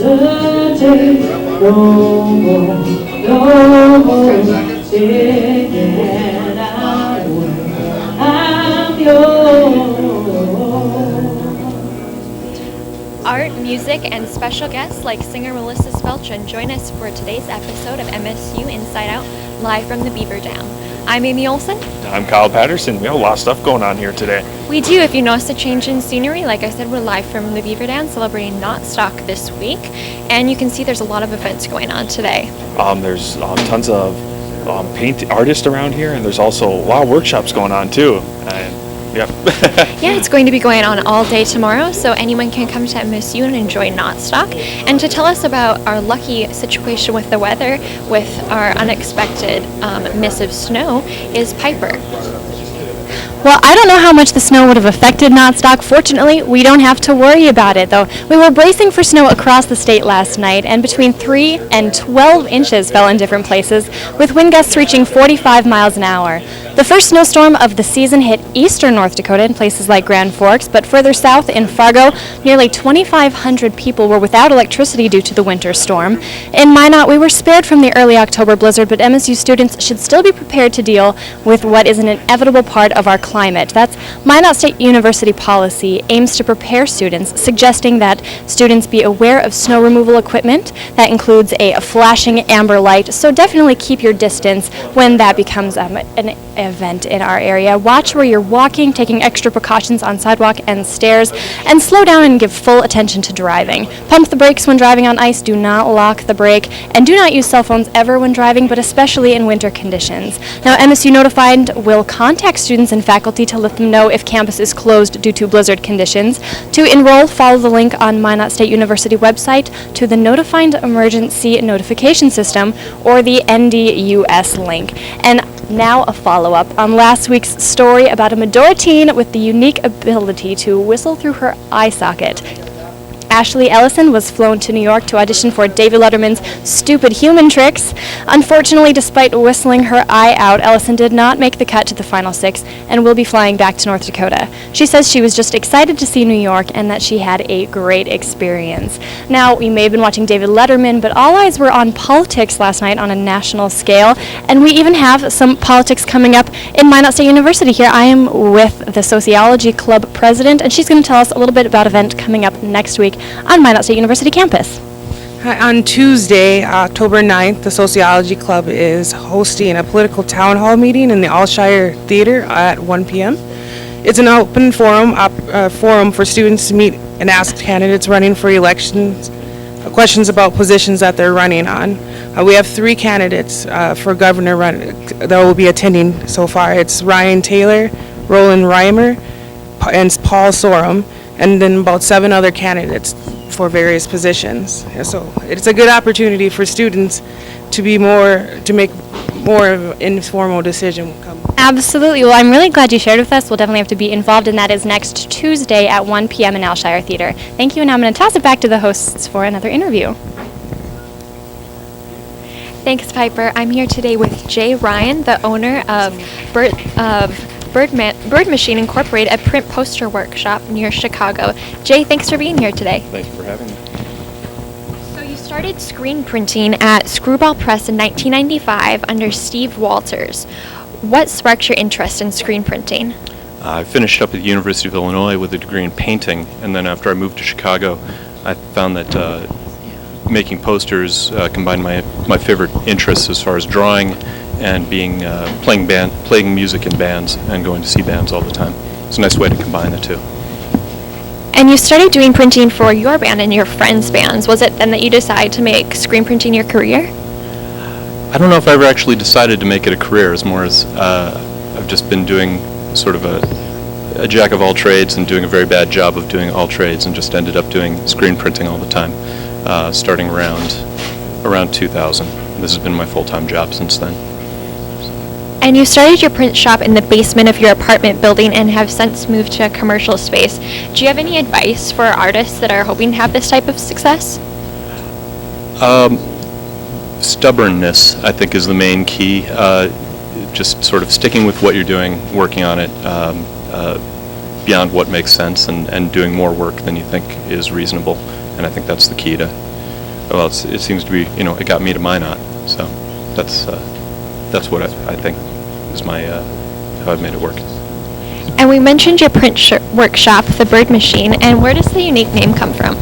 hesitate no more, no more. Taken away, I'm yours. Art, music, and special guests like singer Melissa Speltrin join us for today's episode of MSU Inside Out, live from the Beaver Dam. I'm Amy Olson. I'm Kyle Patterson. We have a lot of stuff going on here today. We do. If you notice a change in scenery, like I said, we're live from the Beaver Dam celebrating NOTSTOCK this week, and you can see there's a lot of events going on today. There's tons of paint artists around here, and there's also a lot of workshops going on too. And yeah. Yeah, it's going to be going on all day tomorrow, so anyone can come to MSU and enjoy NOTSTOCK. And to tell us about our lucky situation with the weather, with our unexpected miss of snow, is Piper. Well, I don't know how much the snow would have affected NOTSTOCK. Fortunately, we don't have to worry about it, though. We were bracing for snow across the state last night, and between 3 and 12 inches fell in different places, with wind gusts reaching 45 miles an hour. The first snowstorm of the season hit eastern North Dakota in places like Grand Forks, but further south in Fargo, nearly 2,500 people were without electricity due to the winter storm. In Minot, we were spared from the early October blizzard, but MSU students should still be prepared to deal with what is an inevitable part of our climate. That's Minot State University policy aims to prepare students, suggesting that students be aware of snow removal equipment. That includes a flashing amber light, so definitely keep your distance when that becomes an event in our area. Watch where you're walking, taking extra precautions on sidewalk and stairs, and slow down and give full attention to driving. Pump the brakes when driving on ice, do not lock the brake, and do not use cell phones ever when driving, but especially in winter conditions. Now, MSU Notified will contact students and faculty to let them know if campus is closed due to blizzard conditions. To enroll, follow the link on Minot State University website to the Notified Emergency Notification System, or the NDUS link. And now a follow-up on last week's story about a Medora teen with the unique ability to whistle through her eye socket. Ashley Ellison was flown to New York to audition for David Letterman's Stupid Human Tricks. Unfortunately, despite whistling her eye out, Ellison did not make the cut to the final 6 and will be flying back to North Dakota. She says she was just excited to see New York and that she had a great experience. Now, we may have been watching David Letterman, but all eyes were on politics last night on a national scale, and we even have some politics coming up in Minot State University here. I am with the Sociology Club president, and she's going to tell us a little bit about an event coming up next week on Minot State University campus. On Tuesday, October 9th, the Sociology Club is hosting a political town hall meeting in the Alshire Theater at 1 p.m. It's an open forum for students to meet and ask candidates running for elections questions about positions that they're running on. We have 3 candidates for governor that will be attending so far. It's Ryan Taylor, Roland Reimer, and Paul Sorum, and then about 7 other candidates for various positions. So it's a good opportunity for students to make more of an informal decision. Absolutely. Well, I'm really glad you shared with us. We'll definitely have to be involved, and that is next Tuesday at 1 p.m. in Alshire Theater. Thank you, and I'm going to toss it back to the hosts for another interview. Thanks, Piper. I'm here today with Jay Ryan, the owner of Bird Machine Incorporated, a print poster workshop near Chicago. Jay, thanks for being here today. Thank you for having me. So you started screen printing at Screwball Press in 1995 under Steve Walters. What sparked your interest in screen printing? I finished up at the University of Illinois with a degree in painting, and then after I moved to Chicago, I found that making posters combined my favorite interests as far as drawing and playing music in bands and going to see bands all the time. It's a nice way to combine the two. And you started doing printing for your band and your friends' bands. Was it then that you decided to make screen printing your career? I don't know if I ever actually decided to make it a career, as more as I've just been doing sort of a jack of all trades and doing a very bad job of doing all trades, and just ended up doing screen printing all the time, starting around 2000. This has been my full-time job since then. And you started your print shop in the basement of your apartment building and have since moved to a commercial space. Do you have any advice for artists that are hoping to have this type of success? Stubbornness, I think, is the main key. Just sort of sticking with what you're doing, working on it, beyond what makes sense and doing more work than you think is reasonable. And I think that's the key to, well, it seems to be, it got me to Minot. So that's what I think is my, how I've made it work. And we mentioned your print workshop, The Bird Machine, and where does the unique name come from?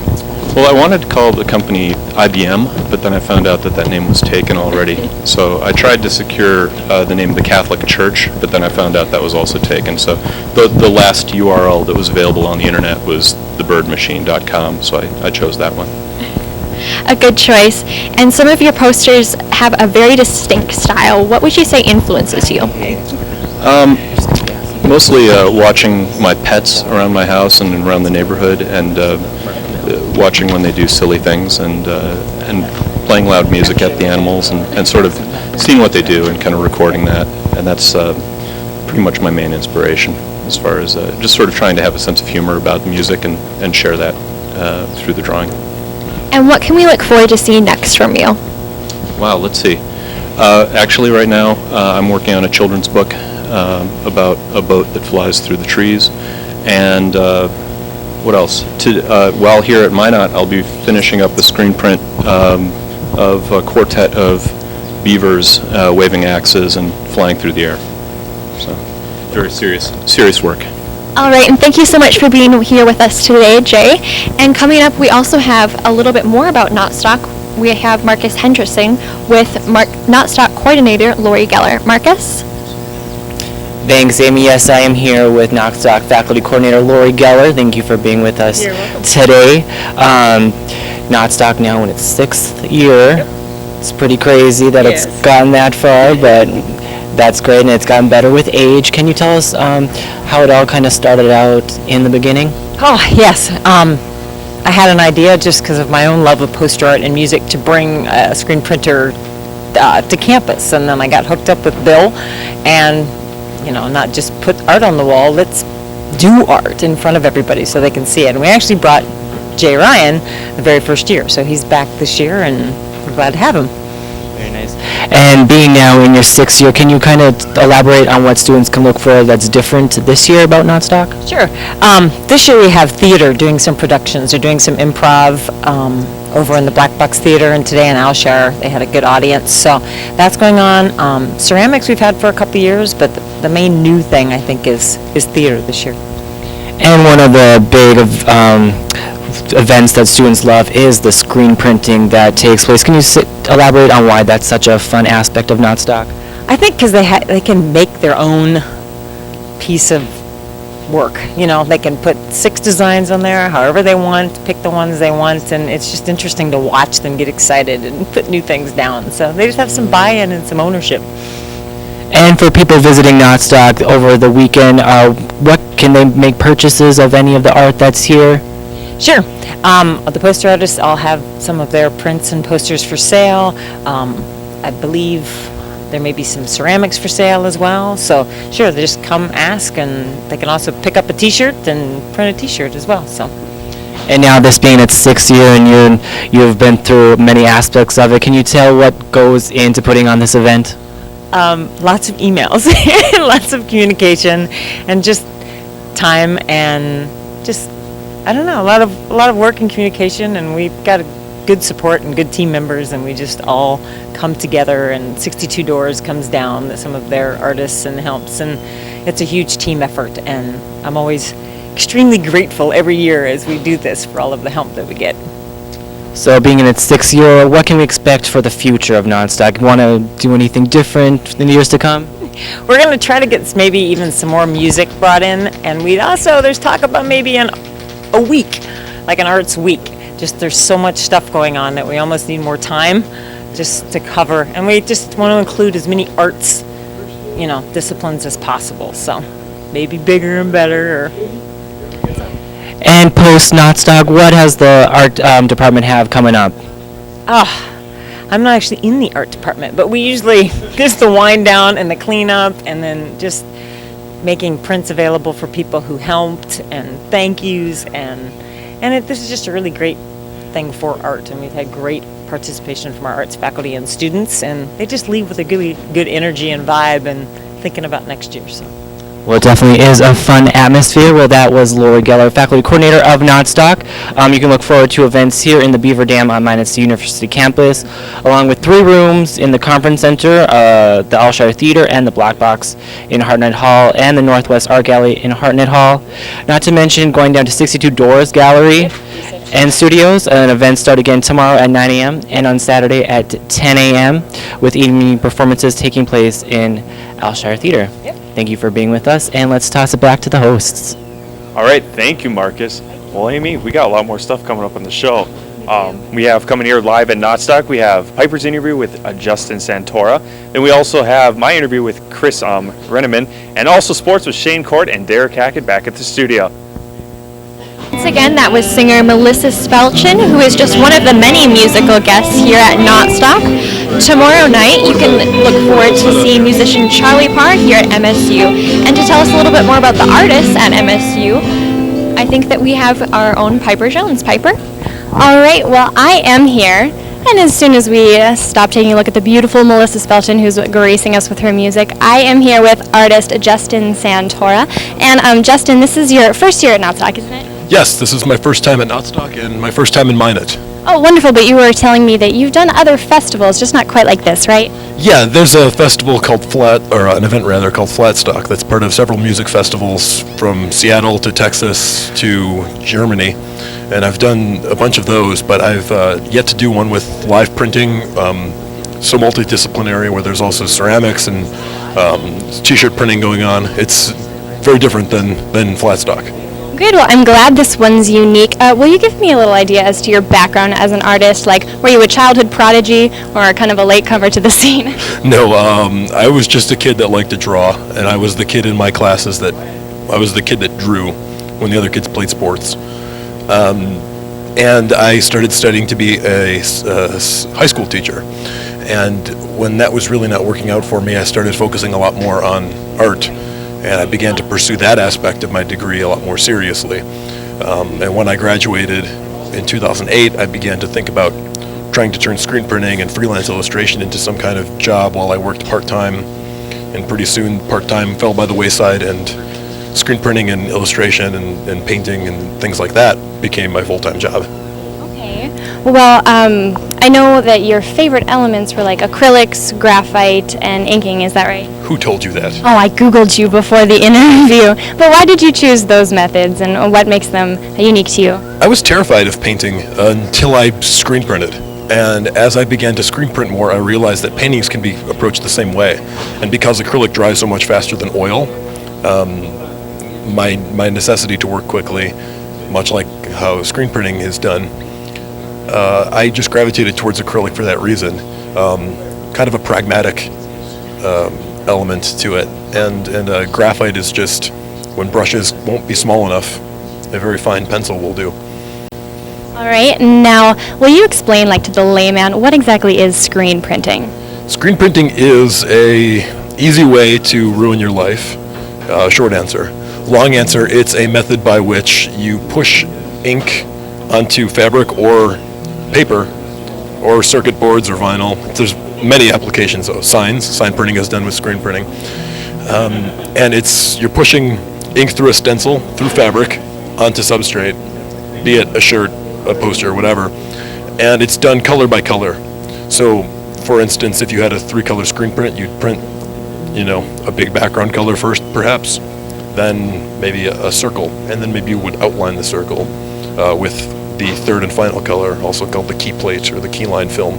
Well, I wanted to call the company IBM, but then I found out that name was taken already. So I tried to secure the name of the Catholic Church, but then I found out that was also taken. So the last URL that was available on the internet was thebirdmachine.com, so I chose that one. A good choice. And some of your posters have a very distinct style. What would you say influences you? Mostly watching my pets around my house and around the neighborhood, and watching when they do silly things, and playing loud music at the animals, and sort of seeing what they do and kind of recording that. And that's pretty much my main inspiration, as far as just sort of trying to have a sense of humor about music and share that through the drawing. And what can we look forward to seeing next from you? Wow, let's see. Actually, right now, I'm working on a children's book about a boat that flies through the trees. And what else? While here at Minot, I'll be finishing up the screen print of a quartet of beavers waving axes and flying through the air. So, very serious work. All right, and thank you so much for being here with us today, Jay. And coming up, we also have a little bit more about NOTSTOCK. We have Marcus Hendrickson with NOTSTOCK coordinator Lori Geller. Marcus? Thanks, Amy. Yes, I am here with NOTSTOCK faculty coordinator Lori Geller. Thank you for being with us today. NOTSTOCK now in its 6th year. It's pretty crazy that it's gotten that far, but that's great, and it's gotten better with age. Can you tell us how it all kind of started out in the beginning? Oh, yes. I had an idea, just because of my own love of poster art and music, to bring a screen printer to campus, and then I got hooked up with Bill, and not just put art on the wall, let's do art in front of everybody so they can see it. And we actually brought Jay Ryan the very first year, so he's back this year, and we're glad to have him. Very nice. And being now in your 6th year, can you kind of elaborate on what students can look for that's different this year about NOTSTOCK? Sure. This year we have theater doing some productions. They're doing some improv over in the Black Box Theater, and today in Alshire they had a good audience. So that's going on. Ceramics we've had for a couple years, but the main new thing I think is theater this year. And one of the big events that students love is the screen printing that takes place. Can you elaborate on why that's such a fun aspect of NOTSTOCK? I think because they can make their own piece of work. They can put 6 designs on there, however they want, pick the ones they want, and it's just interesting to watch them get excited and put new things down. So they just have some buy-in and some ownership. And for people visiting NOTSTOCK over the weekend, what can they make purchases of any of the art that's here? Sure. The poster artists all have some of their prints and posters for sale. I believe there may be some ceramics for sale as well. So sure, they just come ask, and they can also pick up a t-shirt and print a t-shirt as well. So. And now this being its 6th year, and you've been through many aspects of it, can you tell what goes into putting on this event? Lots of emails, lots of communication, and just time, and just a lot of work and communication, and we've got a good support and good team members, and we just all come together, and 62 Doors comes down, some of their artists, and helps, and it's a huge team effort, and I'm always extremely grateful every year as we do this for all of the help that we get. So being in its 6th year, what can we expect for the future of NOTSTOCK? Want to do anything different in the years to come? We're going to try to get maybe even some more music brought in, and there's talk about maybe a week, like an arts week. Just there's so much stuff going on that we almost need more time just to cover, and we just want to include as many arts, disciplines as possible. So maybe bigger and better. And post NOTSTOCK, what has the art department have coming up? I'm not actually in the art department, but we usually just the wind down and the cleanup, and then just making prints available for people who helped, and thank yous, and this is just a really great thing for art, and we've had great participation from our arts faculty and students, and they just leave with a good energy and vibe and thinking about next year. So Well, it definitely is a fun atmosphere. Well, that was Lori Geller, faculty coordinator of NOTSTOCK. You can look forward to events here in the Beaver Dam on Minot's University campus, along with 3 rooms in the conference center, the Allshire Theater, and the Black Box in Hartnett Hall, and the Northwest Art Gallery in Hartnett Hall. Not to mention going down to 62 Doors Gallery and Studios. An event start again tomorrow at 9 a.m. and on Saturday at 10 a.m. with evening performances taking place in Allshire Theater. Thank you for being with us, and let's toss it back to the hosts. All right, thank you, Marcus. Well, Amy, we got a lot more stuff coming up on the show. We have coming here live at NOTSTOCK, we have Piper's interview with Justin Santora. Then we also have my interview with Chris Renneman, and also sports with Shane Court and Derek Hackett back at the studio. Once again, that was singer Melissa Spelchin, who is just one of the many musical guests here at NOTSTOCK. Tomorrow night, you can look forward to see musician Charlie Parr here at MSU. And to tell us a little bit more about the artists at MSU, I think that we have our own Piper Jones. Piper? All right, well, I am here. And as soon as we stop taking a look at the beautiful Melissa Spelchin, who's gracing us with her music, I am here with artist Justin Santora. And Justin, this is your first year at NOTSTOCK, isn't it? Yes, this is my first time at NOTSTOCK and my first time in Minot. Oh, wonderful, but you were telling me that you've done other festivals, just not quite like this, right? Yeah, there's a festival called an event rather, called Flatstock that's part of several music festivals from Seattle to Texas to Germany. And I've done a bunch of those, but I've yet to do one with live printing, so multidisciplinary, where there's also ceramics and t-shirt printing going on. It's very different than Flatstock. Good. Well, I'm glad this one's unique. Will you give me a little idea as to your background as an artist? Like, were you a childhood prodigy or kind of a latecomer to the scene? No, I was just a kid that liked to draw, and I was the kid in my classes that drew when the other kids played sports. And I started studying to be a high school teacher. And when that was really not working out for me, I started focusing a lot more on art. And I began to pursue that aspect of my degree a lot more seriously. And when I graduated in 2008, I began to think about trying to turn screen printing and freelance illustration into some kind of job while I worked part-time. And pretty soon, part-time fell by the wayside, and screen printing and illustration and painting and things like that became my full-time job. Okay. Well, I know that your favorite elements were like acrylics, graphite, and inking. Is that right? Who told you that? Oh, I Googled you before the interview. But why did you choose those methods, and what makes them unique to you? I was terrified of painting until I screen printed. And as I began to screen print more, I realized that paintings can be approached the same way. And because acrylic dries so much faster than oil, my necessity to work quickly, much like how screen printing is done, I just gravitated towards acrylic for that reason. Kind of a pragmatic element to it. And graphite is just, when brushes won't be small enough, a very fine pencil will do. All right, now, will you explain, like, to the layman, what exactly is screen printing? Screen printing is a easy way to ruin your life. Short answer. Long answer, it's a method by which you push ink onto fabric or paper or circuit boards or vinyl. There's many applications of sign printing is done with screen printing. And you're pushing ink through a stencil, through fabric, onto substrate, be it a shirt, a poster, whatever. And it's done color by color. So, for instance, if you had a 3-color screen print, you'd print, a big background color first, perhaps, then maybe a circle, and then maybe you would outline the circle with the third and final color, also called the key plate or the key line film.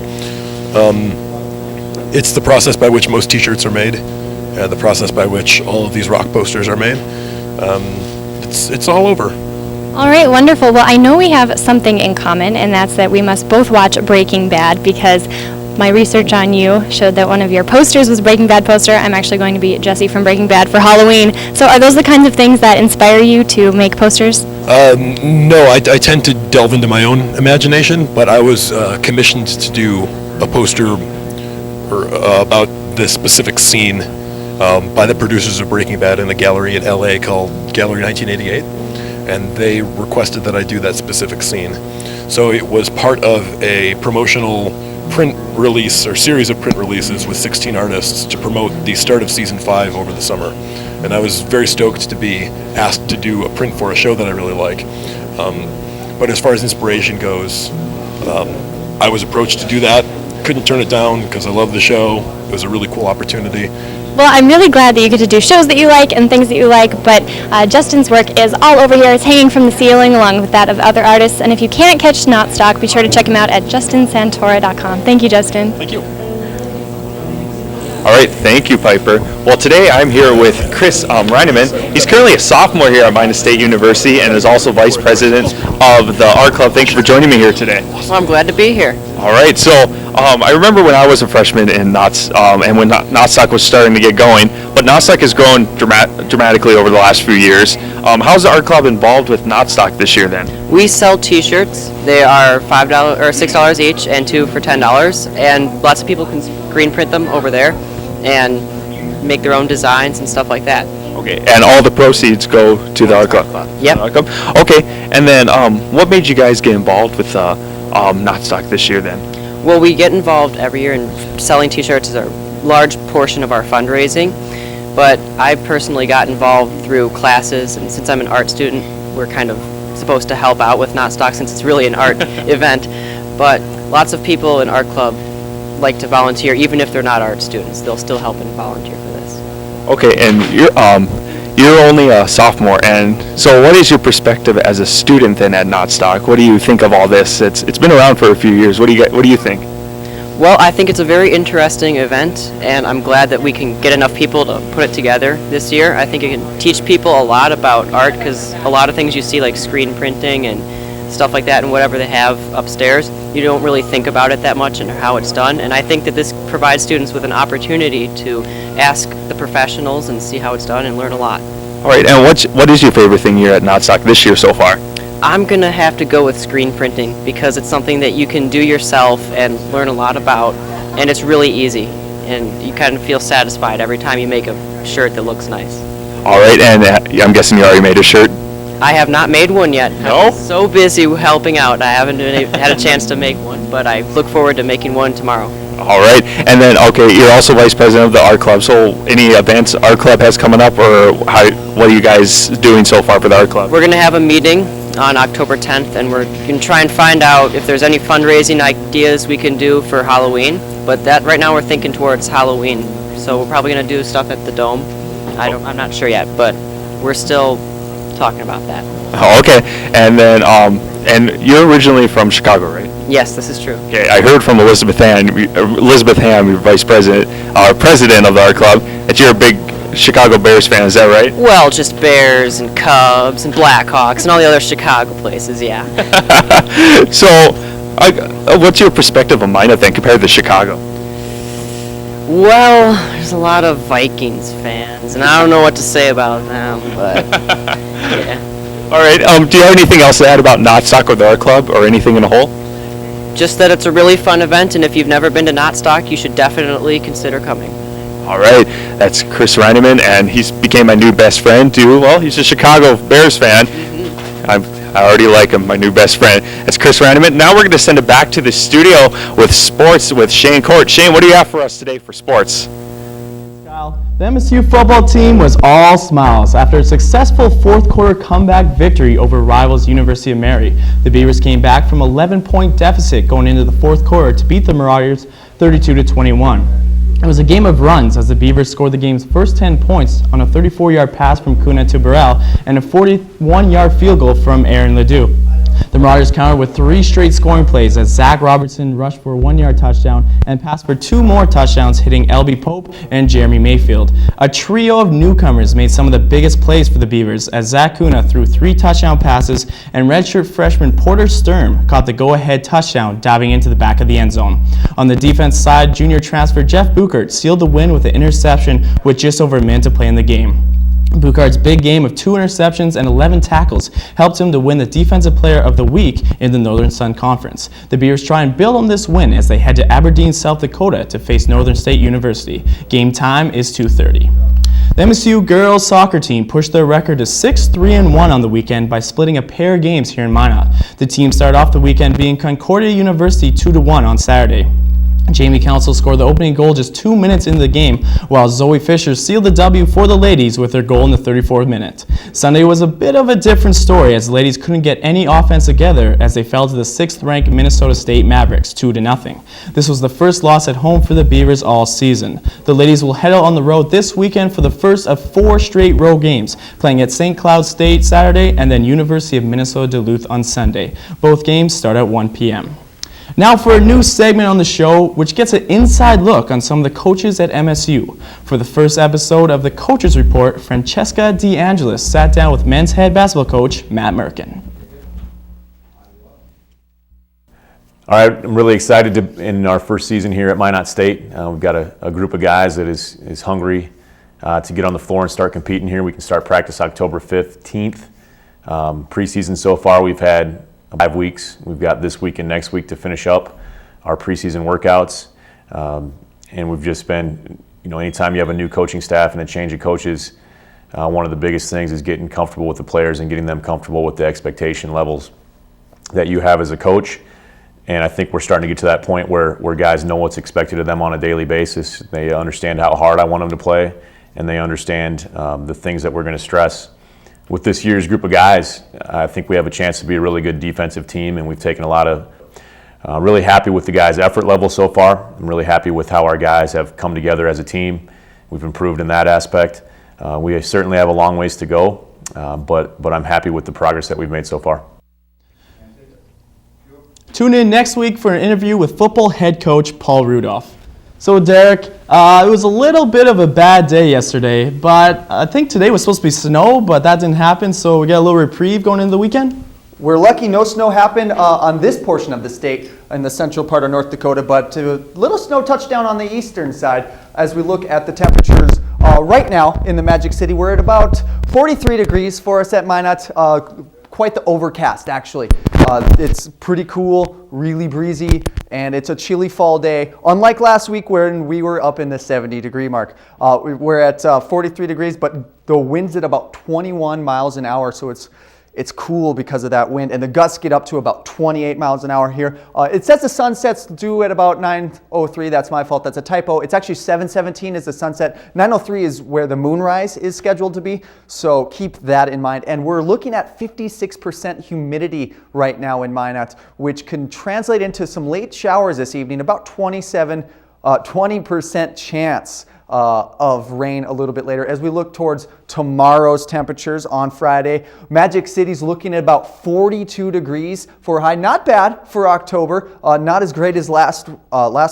It's the process by which most t-shirts are made, the process by which all of these rock posters are made. It's all over. All right, wonderful. Well, I know we have something in common, and that's that we must both watch Breaking Bad, because my research on you showed that one of your posters was a Breaking Bad poster. I'm actually going to be Jesse from Breaking Bad for Halloween. So are those the kinds of things that inspire you to make posters? No, I tend to delve into my own imagination, but I was commissioned to do a poster about this specific scene by the producers of Breaking Bad in a gallery in LA called Gallery 1988, and they requested that I do that specific scene. So it was part of a promotional print release or series of print releases with 16 artists to promote the start of season 5 over the summer. and I was very stoked to be asked to do a print for a show that I really like. But as far as inspiration goes, I was approached to do that. Couldn't turn it down because I love the show. It was a really cool opportunity. Well, I'm really glad that you get to do shows that you like and things that you like, but Justin's work is all over here. It's hanging from the ceiling along with that of other artists, and if you can't catch NotStock, be sure to check him out at justinsantora.com. Thank you, Justin. Thank you. All right, thank you, Piper. Well, today I'm here with Chris Reineman. He's currently a sophomore here at Minot State University and is also vice president of the art club. Thank you for joining me here today. Well, I'm glad to be here. All right, so I remember when I was a freshman in Knots, and when NotStock was starting to get going, but NotStock has grown dramatically over the last few years. How's the art club involved with NotStock this year then? We sell T-shirts. They are $5 or $6 each, and 2 for $10. And lots of people can screen print them over there, and make their own designs and stuff like that. Okay, and all the proceeds go to the art club. Yep. Okay, and then what made you guys get involved with NotStock this year then? Well, we get involved every year in selling T-shirts is a large portion of our fundraising. But I personally got involved through classes, and since I'm an art student, we're kind of supposed to help out with NotStock since it's really an art event. But lots of people in art club like to volunteer, even if they're not art students. They'll still help and volunteer for this. Okay, and you're only a sophomore, and so what is your perspective as a student then at NotStock? What do you think of all this? It's been around for a few years. What do you think? Well, I think it's a very interesting event, and I'm glad that we can get enough people to put it together this year. I think it can teach people a lot about art, because a lot of things you see, like screen printing and stuff like that, and whatever they have upstairs, you don't really think about it that much and how it's done. And I think that this provides students with an opportunity to ask the professionals and see how it's done and learn a lot. All right, and what is your favorite thing here at NotStock this year so far? I'm going to have to go with screen printing because it's something that you can do yourself and learn a lot about, and it's really easy, and you kind of feel satisfied every time you make a shirt that looks nice. All right, and I'm guessing you already made a shirt? I have not made one yet. No? I'm so busy helping out. I haven't had a chance to make one, but I look forward to making one tomorrow. All right, and then, okay, you're also vice president of the art club, so any events art club has coming up, or what are you guys doing so far for the art club? We're going to have a meeting on October 10th, and we're going to try and find out if there's any fundraising ideas we can do for Halloween, but that right now we're thinking towards Halloween, so we're probably going to do stuff at the Dome. I'm not sure yet, but we're still talking about that. Oh, okay, and then, and you're originally from Chicago, right? Yes, this is true. Okay, I heard from Elizabeth Ham, your vice president, president of the art club, that you're a big Chicago Bears fan. Is that right? Well, just Bears and Cubs and Blackhawks and all the other Chicago places, yeah. So, what's your perspective of Minot then compared to Chicago? Well, there's a lot of Vikings fans, and I don't know what to say about them, but yeah. All right. Do you have anything else to add about NotStock or the art club, or anything in a whole? Just that it's a really fun event, and if you've never been to NotStock, you should definitely consider coming. All right, that's Chris Reineman, and he's became my new best friend too. Well, he's a Chicago Bears fan. I already like him, my new best friend. That's Chris Reineman. Now we're going to send it back to the studio with sports with Shane Court. Shane, what do you have for us today for sports? The MSU football team was all smiles after a successful fourth quarter comeback victory over rivals University of Mary. The Beavers came back from 11-point deficit going into the fourth quarter to beat the Marauders 32-21. It was a game of runs as the Beavers scored the game's first 10 points on a 34-yard pass from Kuna to Burrell and a 41-yard field goal from Aaron Ledoux. The Marauders countered with 3 straight scoring plays as Zach Robertson rushed for a 1-yard touchdown and passed for 2 more touchdowns, hitting LB Pope and Jeremy Mayfield. A trio of newcomers made some of the biggest plays for the Beavers as Zach Kuna threw 3 touchdown passes and redshirt freshman Porter Sturm caught the go-ahead touchdown, diving into the back of the end zone. On the defense side, junior transfer Jeff Buchert sealed the win with an interception with just over a minute to play in the game. Buchart's big game of 2 interceptions and 11 tackles helped him to win the Defensive Player of the Week in the Northern Sun Conference. The Beavers try and build on this win as they head to Aberdeen, South Dakota to face Northern State University. Game time is 2:30. The MSU girls soccer team pushed their record to 6-3-1 on the weekend by splitting a pair of games here in Minot. The team started off the weekend beating Concordia University 2-1 on Saturday. Jamie Council scored the opening goal just 2 minutes into the game, while Zoe Fisher sealed the W for the ladies with her goal in the 34th minute. Sunday was a bit of a different story as the ladies couldn't get any offense together as they fell to the 6th-ranked Minnesota State Mavericks 2-0. This was the first loss at home for the Beavers all season. The ladies will head out on the road this weekend for the first of 4 straight road games, playing at St. Cloud State Saturday and then University of Minnesota Duluth on Sunday. Both games start at 1 p.m. Now for a new segment on the show, which gets an inside look on some of the coaches at MSU. For the first episode of the Coaches Report, Francesca DeAngelis sat down with men's head basketball coach Matt Merkin. All right, I'm really excited in our first season here at Minot State. We've got a group of guys that is hungry to get on the floor and start competing here. We can start practice October 15th. Preseason so far, we've had 5 weeks. We've got this week and next week to finish up our preseason workouts. And we've just been, anytime you have a new coaching staff and a change of coaches, one of the biggest things is getting comfortable with the players and getting them comfortable with the expectation levels that you have as a coach. And I think we're starting to get to that point where guys know what's expected of them on a daily basis. They understand how hard I want them to play, and they understand the things that we're going to stress. With this year's group of guys, I think we have a chance to be a really good defensive team, and we've taken a lot of, really happy with the guys' effort level so far. I'm really happy with how our guys have come together as a team. We've improved in that aspect. We certainly have a long ways to go, but I'm happy with the progress that we've made so far. Tune in next week for an interview with football head coach Paul Rudolph. So Derek, it was a little bit of a bad day yesterday, but I think today was supposed to be snow, but that didn't happen, so we got a little reprieve going into the weekend? We're lucky no snow happened on this portion of the state in the central part of North Dakota, but a little snow touched down on the eastern side. As we look at the temperatures right now in the Magic City, we're at about 43 degrees for us at Minot. Quite the overcast, actually. It's pretty cool, really breezy, and it's a chilly fall day. Unlike last week when we were up in the 70-degree mark. We're at 43 degrees, but the wind's at about 21 miles an hour, so it's cool because of that wind, and the gusts get up to about 28 miles an hour here. It says the sunset's due at about 9:03. That's my fault. That's a typo. It's actually 7:17 is the sunset. 9:03 is where the moonrise is scheduled to be, so keep that in mind. And we're looking at 56% humidity right now in Minot, which can translate into some late showers this evening, about 20% chance of rain a little bit later. As we look towards tomorrow's temperatures on Friday, Magic City's looking at about 42 degrees for a high. Not bad for October. Not as great as last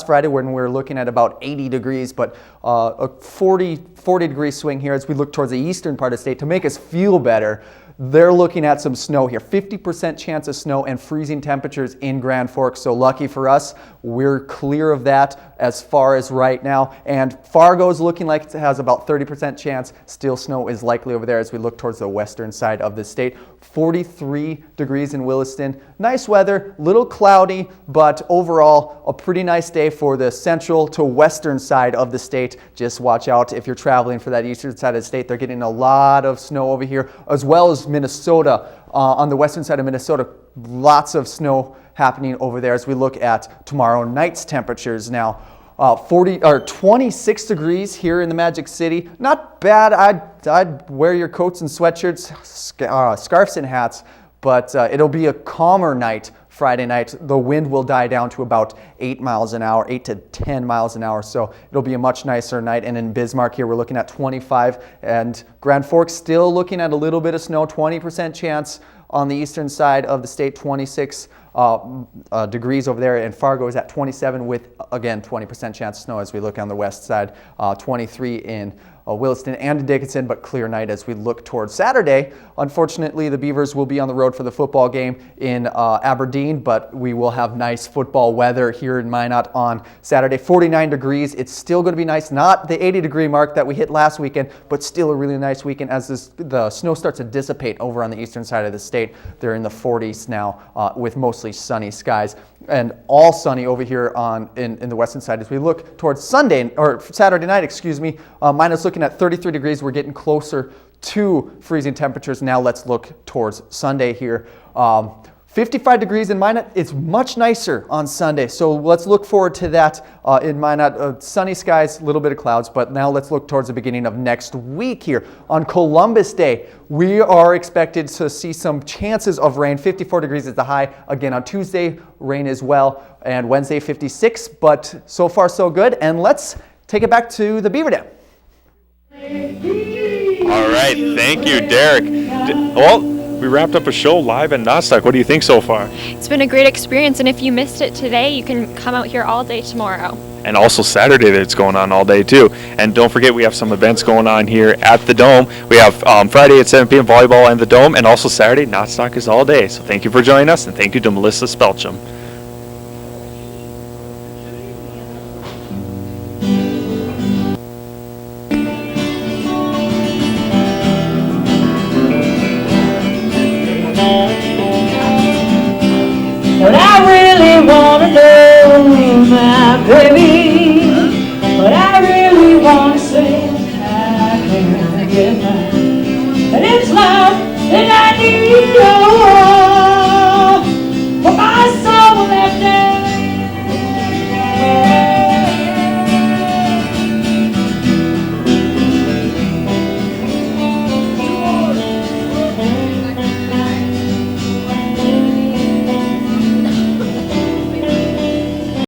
Friday when we were looking at about 80 degrees, but a 40 degree swing here as we look towards the eastern part of the state to make us feel better. They're looking at some snow here, 50% chance of snow and freezing temperatures in Grand Forks. So lucky for us, we're clear of that as far as right now. And Fargo's looking like it has about 30% chance. Still snow is likely over there as we look towards the western side of the state. 43 degrees in Williston. Nice weather, little cloudy, but overall a pretty nice day for the central to western side of the state. Just watch out if you're traveling for that eastern side of the state. They're getting a lot of snow over here, as well as Minnesota. On the western side of Minnesota, lots of snow happening over there as we look at tomorrow night's temperatures now. 26 degrees here in the Magic City. Not bad. I'd wear your coats and sweatshirts, scarves and hats, but it'll be a calmer night Friday night. The wind will die down to about 8 miles an hour, 8 to 10 miles an hour. So it'll be a much nicer night. And in Bismarck here, we're looking at 25. And Grand Forks still looking at a little bit of snow, 20% chance on the eastern side of the state, 26 degrees over there. And Fargo is at 27 with, again, 20% chance of snow as we look on the west side, 23 in Williston and Dickinson, but clear night as we look towards Saturday. Unfortunately, the Beavers will be on the road for the football game in Aberdeen, but we will have nice football weather here in Minot on Saturday. 49 degrees. It's still going to be nice. Not the 80-degree mark that we hit last weekend, but still a really nice weekend as the snow starts to dissipate over on the eastern side of the state. They're in the 40s now with mostly sunny skies. And all sunny over here in the western side as we look towards Saturday night, Minot's looking at 33 degrees. We're getting closer to freezing temperatures. Now let's look towards Sunday here. 55 degrees in Minot. It's much nicer on Sunday, so let's look forward to that in Minot. Sunny skies, a little bit of clouds, but now let's look towards the beginning of next week here. On Columbus Day, we are expected to see some chances of rain. 54 degrees is the high. Again, on Tuesday, rain as well, and Wednesday, 56, but so far so good. And let's take it back to the Beaver Dam. All right, thank you, Derek. Well, we wrapped up a show live at NOTSTOCK. What do you think so far? It's been a great experience, and if you missed it today, you can come out here all day tomorrow. And also Saturday, that's going on all day too. And don't forget, we have some events going on here at the Dome. We have Friday at 7 p.m. volleyball and the Dome, and also Saturday, NOTSTOCK is all day. So thank you for joining us, and thank you to Melissa Spelcham. What I really wanna know, my baby